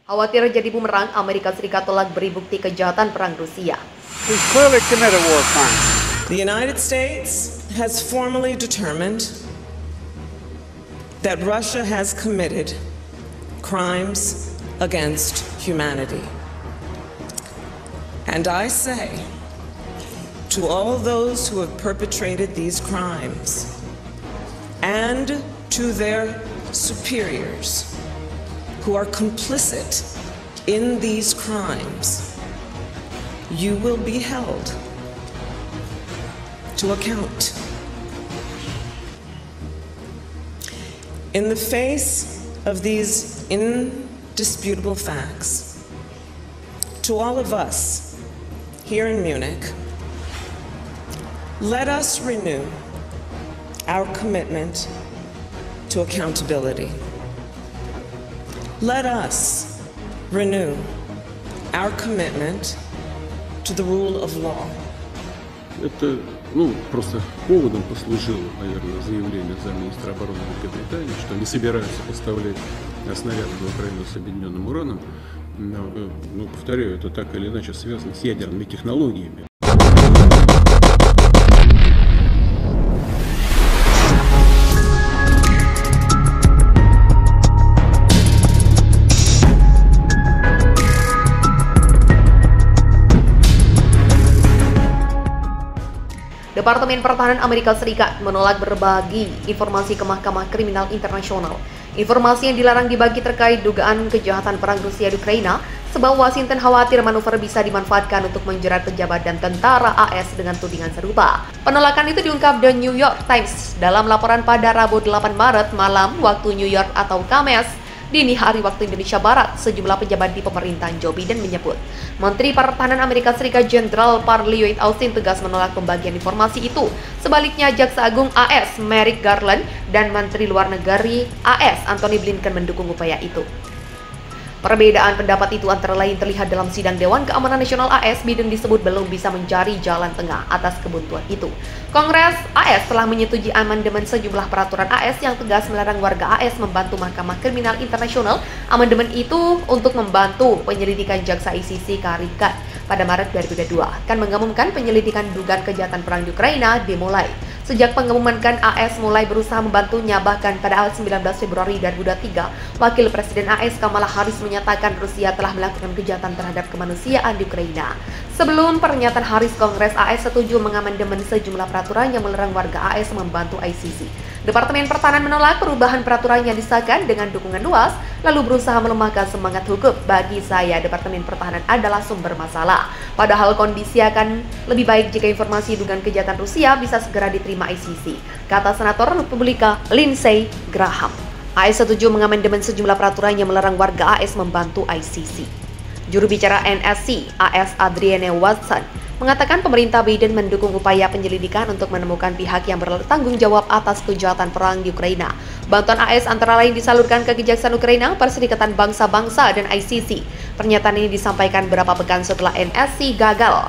Khawatir jadi bumerang, Amerika Serikat tolak beri bukti kejahatan perang Rusia. He's clearly committed war crimes. The United States has formally determined that Russia has committed crimes against humanity. And I say to all those who have perpetrated these crimes and to their superiors who are complicit in these crimes, you will be held to account. In the face of these indisputable facts, to all of us here in Munich, let us renew our commitment to accountability. Let us renew our commitment to the rule of law. Это, просто поводом послужило, наверное, заявление замминистра обороны Великобритании, что они собираются поставлять снаряды в Украину с объединенным ураном. Повторяю, это так или иначе связано с ядерными технологиями. Departemen Pertahanan Amerika Serikat menolak berbagi informasi ke Mahkamah Kriminal Internasional. Informasi yang dilarang dibagi terkait dugaan kejahatan perang Rusia di Ukraina, sebab Washington khawatir manuver bisa dimanfaatkan untuk menjerat pejabat dan tentara AS dengan tudingan serupa. Penolakan itu diungkap The New York Times dalam laporan pada Rabu 8 Maret malam waktu New York atau Kamis dini hari waktu Indonesia Barat. Sejumlah pejabat di pemerintahan Joe Biden menyebut Menteri Pertahanan Amerika Serikat Jenderal Lloyd Austin tegas menolak pembagian informasi itu. Sebaliknya, Jaksa Agung AS Merrick Garland dan Menteri Luar Negeri AS Antony Blinken mendukung upaya itu. Perbedaan pendapat itu antara lain terlihat dalam sidang Dewan Keamanan Nasional AS. Biden disebut belum bisa mencari jalan tengah atas kebuntuan itu. Kongres AS telah menyetujui amandemen sejumlah peraturan AS yang tegas melarang warga AS membantu Mahkamah Kriminal Internasional. Amandemen itu untuk membantu penyelidikan jaksa ICC Karikat pada Maret 2022 akan mengumumkan penyelidikan dugaan kejahatan perang di Ukraina dimulai. Sejak pengumuman AS mulai berusaha membantunya, bahkan pada 19 Februari 2023, Wakil Presiden AS Kamala Harris menyatakan Rusia telah melakukan kejahatan terhadap kemanusiaan di Ukraina. Sebelum pernyataan Harris, Kongres AS setuju mengamandemen sejumlah peraturan yang melarang warga AS membantu ICC. Departemen Pertahanan menolak perubahan peraturan yang disahkan dengan dukungan luas, lalu berusaha melemahkan semangat hukum. Bagi saya, Departemen Pertahanan adalah sumber masalah. Padahal kondisi akan lebih baik jika informasi dugaan kejahatan Rusia bisa segera diterima ICC, kata Senator Republika Lindsey Graham. AS setuju mengamandemen sejumlah peraturan yang melarang warga AS membantu ICC. Juru bicara NSC AS Adrienne Watson mengatakan pemerintah Biden mendukung upaya penyelidikan untuk menemukan pihak yang bertanggung jawab atas kejahatan perang di Ukraina. Bantuan AS antara lain disalurkan ke Kejaksaan Ukraina, Perserikatan Bangsa-Bangsa, dan ICC. Pernyataan ini disampaikan beberapa pekan setelah NSC gagal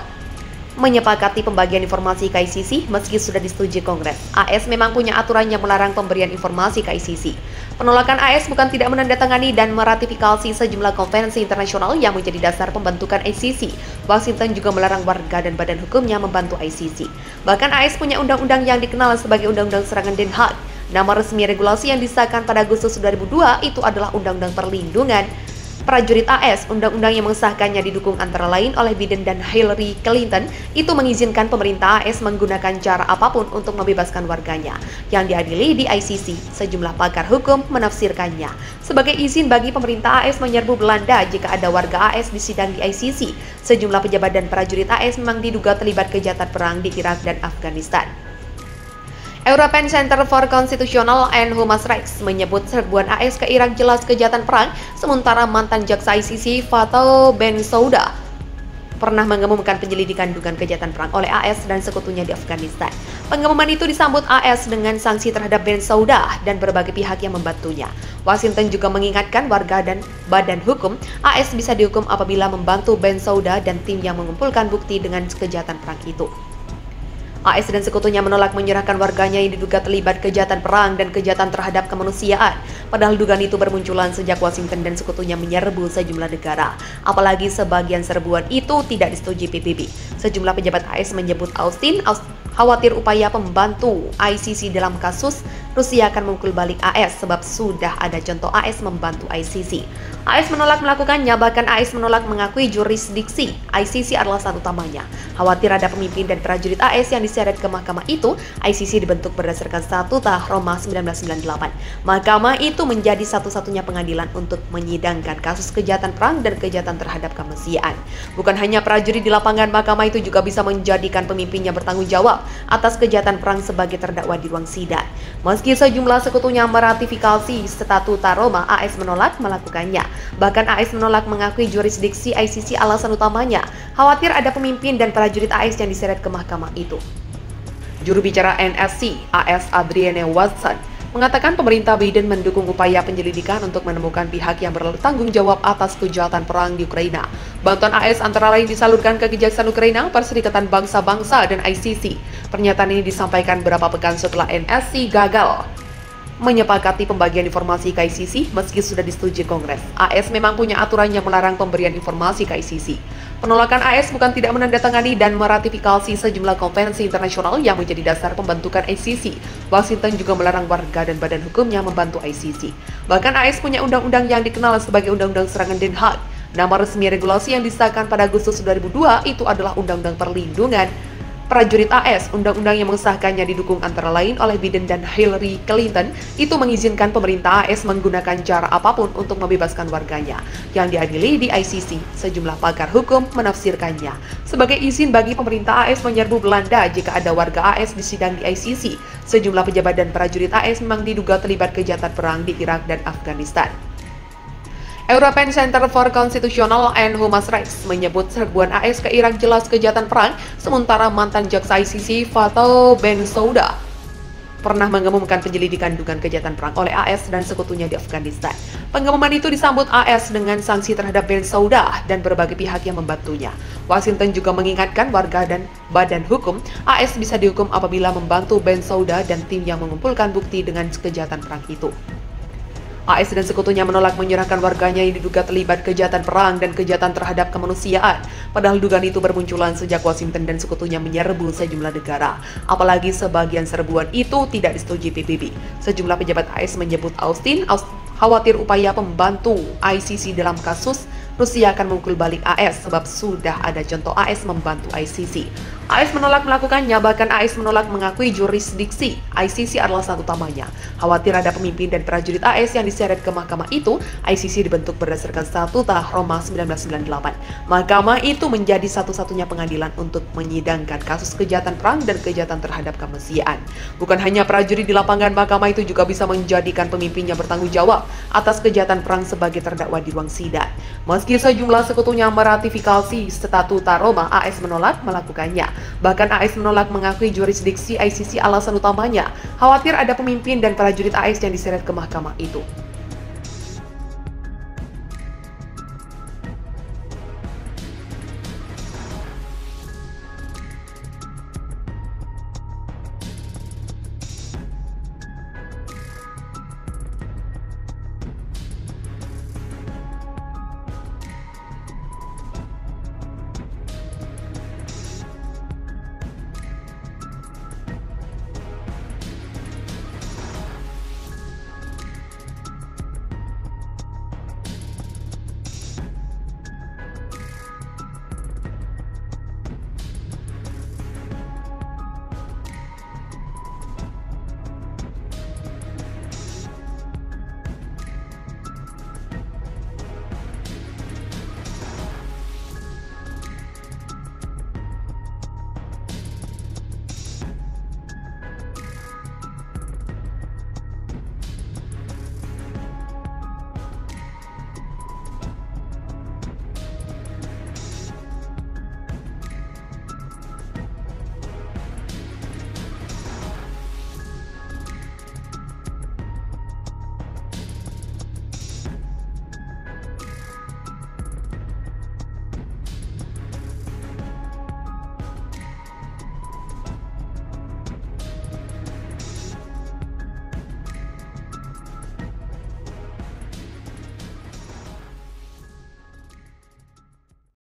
menyepakati pembagian informasi ke ICC meski sudah disetujui Kongres. AS memang punya aturan yang melarang pemberian informasi ke ICC. Penolakan AS bukan tidak menandatangani dan meratifikasi sejumlah konvensi internasional yang menjadi dasar pembentukan ICC. Washington juga melarang warga dan badan hukumnya membantu ICC. Bahkan AS punya undang-undang yang dikenal sebagai Undang-Undang Serangan Den Haag. Nama resmi regulasi yang disahkan pada Agustus 2002 itu adalah Undang-Undang Perlindungan Prajurit AS. Undang-undang yang mengesahkannya didukung antara lain oleh Biden dan Hillary Clinton. Itu mengizinkan pemerintah AS menggunakan cara apapun untuk membebaskan warganya yang diadili di ICC. Sejumlah pakar hukum menafsirkannya sebagai izin bagi pemerintah AS menyerbu Belanda jika ada warga AS disidang di ICC. Sejumlah pejabat dan prajurit AS memang diduga terlibat kejahatan perang di Irak dan Afghanistan. European Center for Constitutional and Human Rights menyebut serbuan AS ke Irak jelas kejahatan perang, sementara mantan jaksa ICC Fatou Bensouda pernah mengumumkan penyelidikan dugaan kejahatan perang oleh AS dan sekutunya di Afghanistan. Pengumuman itu disambut AS dengan sanksi terhadap Bensouda dan berbagai pihak yang membantunya. Washington juga mengingatkan warga dan badan hukum AS bisa dihukum apabila membantu Bensouda dan tim yang mengumpulkan bukti dengan kejahatan perang itu. AS dan sekutunya menolak menyerahkan warganya yang diduga terlibat kejahatan perang dan kejahatan terhadap kemanusiaan. Padahal dugaan itu bermunculan sejak Washington dan sekutunya menyerbu sejumlah negara. Apalagi sebagian serbuan itu tidak disetujui PBB. Sejumlah pejabat AS menyebut Austin khawatir upaya membantu ICC dalam kasus Rusia akan memukul balik AS sebab sudah ada contoh AS membantu ICC. AS menolak melakukannya, bahkan AS menolak mengakui jurisdiksi ICC adalah satu utamanya. Khawatir ada pemimpin dan prajurit AS yang diseret ke mahkamah itu, ICC dibentuk berdasarkan Statut Roma 1998. Mahkamah itu menjadi satu-satunya pengadilan untuk menyidangkan kasus kejahatan perang dan kejahatan terhadap kemanusiaan. Bukan hanya prajurit di lapangan, mahkamah itu juga bisa menjadikan pemimpinnya bertanggung jawab atas kejahatan perang sebagai terdakwa di ruang sidang. Meski sejumlah sekutunya meratifikasi Statut Roma, AS menolak melakukannya. Bahkan AS menolak mengakui jurisdiksi ICC, alasan utamanya khawatir ada pemimpin dan prajurit AS yang diseret ke mahkamah itu. Juru bicara NSC, AS Adrienne Watson, mengatakan pemerintah Biden mendukung upaya penyelidikan untuk menemukan pihak yang bertanggung jawab atas kejahatan perang di Ukraina. Bantuan AS antara lain disalurkan ke Kejaksaan Ukraina, Perserikatan Bangsa-Bangsa, dan ICC. Pernyataan ini disampaikan beberapa pekan setelah NSC gagal menyepakati pembagian informasi ke ICC meski sudah disetujui Kongres. AS memang punya aturan yang melarang pemberian informasi ke ICC. Penolakan AS bukan tidak menandatangani dan meratifikasi sejumlah konvensi internasional yang menjadi dasar pembentukan ICC. Washington juga melarang warga dan badan hukumnya membantu ICC. Bahkan AS punya undang-undang yang dikenal sebagai Undang-Undang Serangan Den Haag. Nama resmi regulasi yang disahkan pada Agustus 2002 itu adalah Undang-Undang Perlindungan Prajurit AS. Undang-undang yang mengesahkannya didukung antara lain oleh Biden dan Hillary Clinton. Itu mengizinkan pemerintah AS menggunakan cara apapun untuk membebaskan warganya yang diadili di ICC. Sejumlah pakar hukum menafsirkannya sebagai izin bagi pemerintah AS menyerbu Belanda jika ada warga AS disidang di ICC. Sejumlah pejabat dan prajurit AS memang diduga terlibat kejahatan perang di Irak dan Afghanistan. European Center for Constitutional and Human Rights menyebut serbuan AS ke Irak jelas kejahatan perang, sementara mantan jaksa ICC Fatou Bensouda pernah mengumumkan penyelidikan dugaan kejahatan perang oleh AS dan sekutunya di Afghanistan. Pengumuman itu disambut AS dengan sanksi terhadap Bensouda dan berbagai pihak yang membantunya. Washington juga mengingatkan warga dan badan hukum AS bisa dihukum apabila membantu Bensouda dan tim yang mengumpulkan bukti dengan kejahatan perang itu. AS dan sekutunya menolak menyerahkan warganya yang diduga terlibat kejahatan perang dan kejahatan terhadap kemanusiaan. Padahal dugaan itu bermunculan sejak Washington dan sekutunya menyerbu sejumlah negara. Apalagi sebagian serbuan itu tidak disetujui PBB. Sejumlah pejabat AS menyebut Austin khawatir upaya membantu ICC dalam kasus Rusia akan memukul balik AS sebab sudah ada contoh AS membantu ICC. AS menolak melakukannya, bahkan AS menolak mengakui jurisdiksi ICC adalah satu utamanya. Khawatir ada pemimpin dan prajurit AS yang diseret ke mahkamah itu, ICC dibentuk berdasarkan Statut Roma 1998. Mahkamah itu menjadi satu-satunya pengadilan untuk menyidangkan kasus kejahatan perang dan kejahatan terhadap kemanusiaan. Bukan hanya prajurit di lapangan, mahkamah itu juga bisa menjadikan pemimpinnya bertanggung jawab atas kejahatan perang sebagai terdakwa di ruang sidang. Meski sejumlah sekutunya meratifikasi Statut Roma, AS menolak melakukannya. Bahkan AS menolak mengakui jurisdiksi ICC, alasan utamanya khawatir ada pemimpin dan prajurit AS yang diseret ke mahkamah itu.